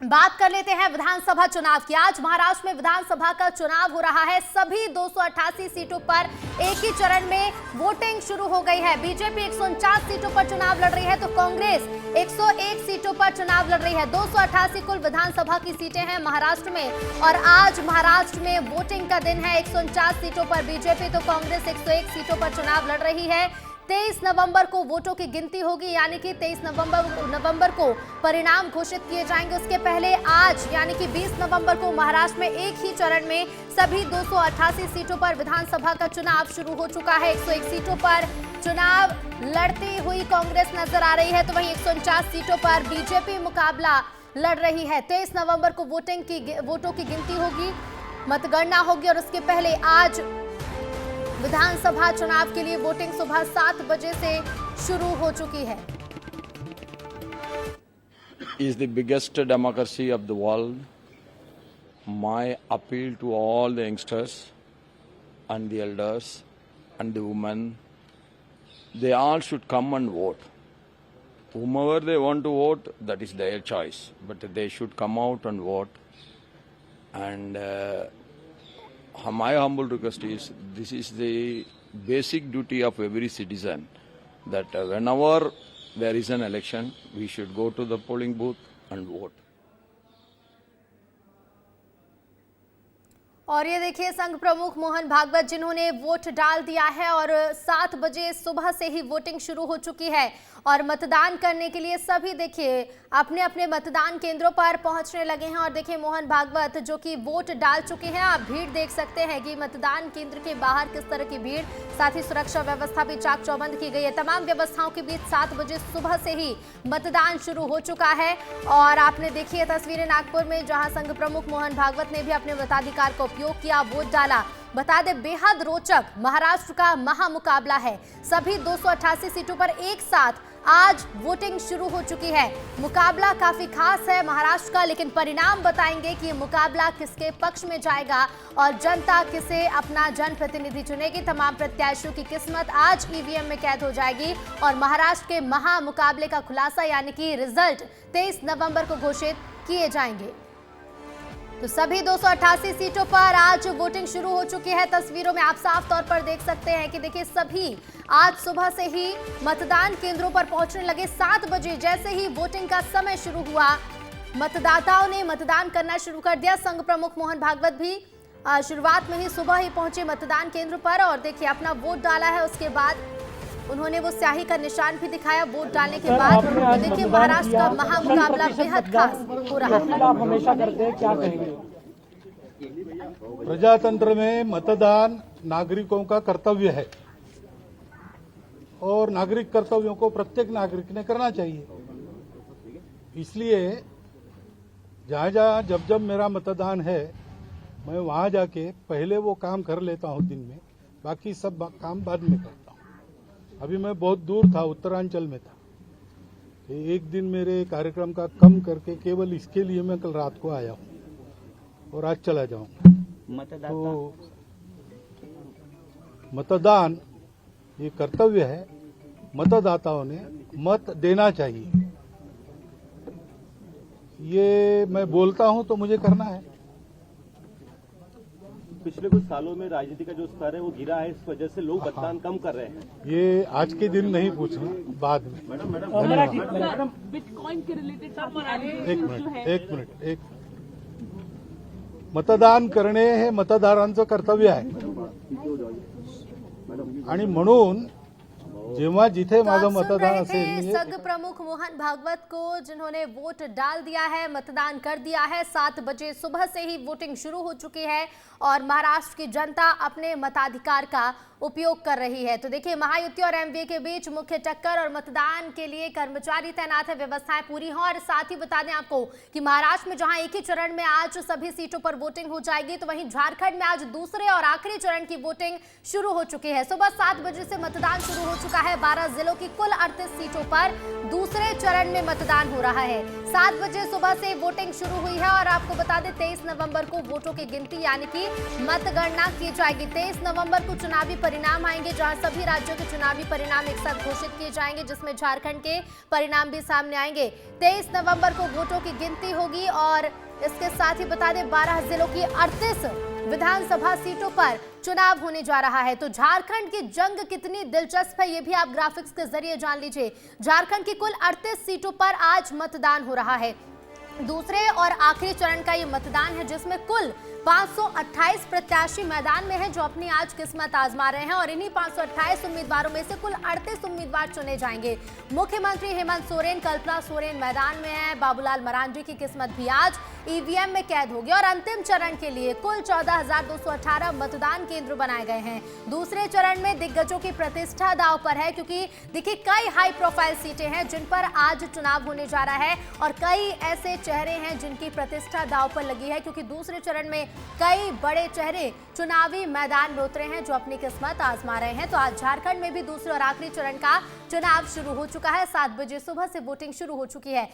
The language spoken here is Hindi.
बात कर लेते हैं विधानसभा चुनाव की। आज महाराष्ट्र में विधानसभा का चुनाव हो रहा है। सभी 288 सीटों पर एक ही चरण में वोटिंग शुरू हो गई है। बीजेपी 149 सीटों पर चुनाव लड़ रही है तो कांग्रेस 101 सीटों पर चुनाव लड़ रही है। 288 कुल विधानसभा की सीटें हैं महाराष्ट्र में और आज महाराष्ट्र में वोटिंग का दिन है। 149 सीटों पर बीजेपी तो कांग्रेस 101 सीटों पर चुनाव लड़ रही है। 23 नवंबर को वोटों की गिनती होगी, यानी कि 23 नवंबर को परिणाम घोषित किए जाएंगे। उसके पहले आज यानी कि 20 नवंबर को महाराष्ट्र में एक ही चरण में सभी 288 सीटों पर विधानसभा का चुनाव शुरू हो चुका है। 101 सीटों पर चुनाव लड़ती हुई कांग्रेस नजर आ रही है तो वहीं 149 सीटों पर बीजेपी मुकाबला लड़ रही है। 23 नवंबर को वोटों की गिनती होगी, मतगणना होगी और उसके पहले आज विधानसभा चुनाव के लिए वोटिंग सुबह 7 बजे से शुरू हो चुकी है। Is the biggest democracy of the world. My appeal to all the youngsters and the elders and the women, they all should come and vote. Whomever they want to vote, that is their choice. But they should come out and vote. And my humble request is, this is the basic duty of every citizen, that whenever there is an election, we should go to the polling booth and vote. और ये देखिए संघ प्रमुख मोहन भागवत जिन्होंने वोट डाल दिया है और 7 बजे सुबह से ही वोटिंग शुरू हो चुकी है और मतदान करने के लिए सभी देखिए अपने अपने मतदान केंद्रों पर पहुंचने लगे हैं। और देखिए मोहन भागवत जो कि वोट डाल चुके हैं, आप भीड़ देख सकते हैं कि मतदान केंद्र के बाहर किस तरह की भीड़, साथ ही सुरक्षा व्यवस्था भी चाक चौबंद की गई है। तमाम व्यवस्थाओं के बीच 7 बजे सुबह से ही मतदान शुरू हो चुका है। और आपने देखी है तस्वीरें नागपुर में, जहां संघ प्रमुख मोहन भागवत ने भी अपने मताधिकार का उपयोग किया, वोट डाला। बता दें बेहद रोचक महाराष्ट्र का महामुकाबला है। सभी 288 सीटों पर एक साथ आज वोटिंग शुरू हो चुकी है। मुकाबला काफी खास है महाराष्ट्र का, लेकिन परिणाम बताएंगे कि ये मुकाबला किसके पक्ष में जाएगा और जनता किसे अपना जनप्रतिनिधि चुनेगी। तमाम प्रत्याशियों की किस्मत आज ईवीएम में कैद हो जाएगी और महाराष्ट्र के महामुकाबले का खुलासा यानी कि रिजल्ट 23 नवंबर को घोषित किए जाएंगे। तो सभी 288 सीटों पर आज वोटिंग शुरू हो चुकी है। तस्वीरों में आप साफ तौर पर देख सकते हैं कि देखिए सभी आज सुबह से ही मतदान केंद्रों पर पहुंचने लगे। 7 बजे जैसे ही वोटिंग का समय शुरू हुआ, मतदाताओं ने मतदान करना शुरू कर दिया। संघ प्रमुख मोहन भागवत भी शुरुआत में ही सुबह ही पहुंचे मतदान केंद्र पर और देखिए अपना वोट डाला है। उसके बाद उन्होंने वो स्याही का निशान भी दिखाया वोट डालने के बाद। तो देखिए महाराष्ट्र का महामुकाबला बेहद खास हो रहा है। आप हमेशा करते हैं, क्या कहेंगे? प्रजातंत्र में मतदान नागरिकों का कर्तव्य है और नागरिक कर्तव्यों को प्रत्येक नागरिक ने करना चाहिए। इसलिए जहां जहां जब जब मेरा मतदान है, मैं वहां जाके पहले वो काम कर लेता हूं दिन में, बाकी सब काम बाद में करता हूं। अभी मैं बहुत दूर था, उत्तरांचल में था। एक दिन मेरे कार्यक्रम का कम करके केवल इसके लिए मैं कल रात को आया हूं और आज चला जाऊंगा। तो मतदान ये कर्तव्य है, मतदाताओं ने मत देना चाहिए। ये मैं बोलता हूं तो मुझे करना है। पिछले कुछ सालों में राजनीति का जो स्तर है वो गिरा है, इस वजह से लोग मतदान कम कर रहे हैं। ये आज के दिन नहीं पूछना, बाद में। मैडम बिटकॉइन के रिलेटेड एक मिनिट मतदान करणे हे मतदारांचं कर्तव्य आहे आणि म्हणून जेव्हा जिथे माझं मतदान असेल। संघ प्रमुख मोहन भागवत को जिन्होंने वोट डाल दिया है, मतदान कर दिया है। 7 बजे सुबह से ही वोटिंग शुरू हो चुकी है और महाराष्ट्र की जनता अपने मताधिकार का उपयोग कर रही है। तो देखिए महायुति और एमवीए के बीच मुख्य टक्कर और मतदान के लिए कर्मचारी तैनात है, व्यवस्थाएं पूरी हैं। और साथ ही बता दें आपको कि महाराष्ट्र में जहां एक ही चरण में आज सभी सीटों पर वोटिंग हो जाएगी, तो वहीं झारखंड में आज दूसरे और आखिरी चरण की वोटिंग शुरू हो चुकी है। सुबह 7 बजे से मतदान शुरू हो चुका चुका है। 12 जिलों की कुल 38 सीटों पर दूसरे चरण में मतदान हो रहा है। 7 बजे सुबह से वोटिंग शुरू हुई है और आपको बता दें 23 नवंबर को वोटों की गिनती यानी कि मतगणना की जाएगी। 23 नवंबर को चुनावी परिणाम आएंगे, जहां सभी राज्यों के चुनावी परिणाम एक साथ घोषित किए जाएंगे, जिसमें झारखंड के परिणाम भी सामने आएंगे। 23 नवंबर को वोटों की गिनती होगी और इसके साथ ही बता दें 12 जिलों की 38 विधानसभा सीटों पर चुनाव होने जा रहा है। तो झारखंड की जंग कितनी दिलचस्प है, ये भी आप ग्राफिक्स के जरिए जान लीजिए। झारखंड की कुल 38 सीटों पर आज मतदान हो रहा है। दूसरे और आखिरी चरण का ये मतदान है, जिसमें कुल 528 प्रत्याशी मैदान में हैं, जो अपनी आज किस्मत आजमा रहे हैं और इन्हीं 528 उम्मीदवारों में से कुल 38 उम्मीदवार चुने जाएंगे। मुख्यमंत्री हेमंत सोरेन, कल्पना सोरेन मैदान में हैं। बाबूलाल मरांडी की किस्मत भी आज ईवीएम में कैद होगी और अंतिम चरण के लिए कुल 14,218 मतदान केंद्र बनाए गए हैं। दूसरे चरण में दिग्गजों की प्रतिष्ठा दांव पर है, क्योंकि देखिए कई हाई प्रोफाइल सीटें हैं जिन पर आज चुनाव होने जा रहा है और कई ऐसे चेहरे हैं जिनकी प्रतिष्ठा दांव पर लगी है, क्योंकि दूसरे चरण में कई बड़े चेहरे चुनावी मैदान में उतरे हैं जो अपनी किस्मत आजमा रहे हैं। तो आज झारखंड में भी दूसरे और आखिरी चरण का चुनाव शुरू हो चुका है। 7 बजे सुबह से वोटिंग शुरू हो चुकी है।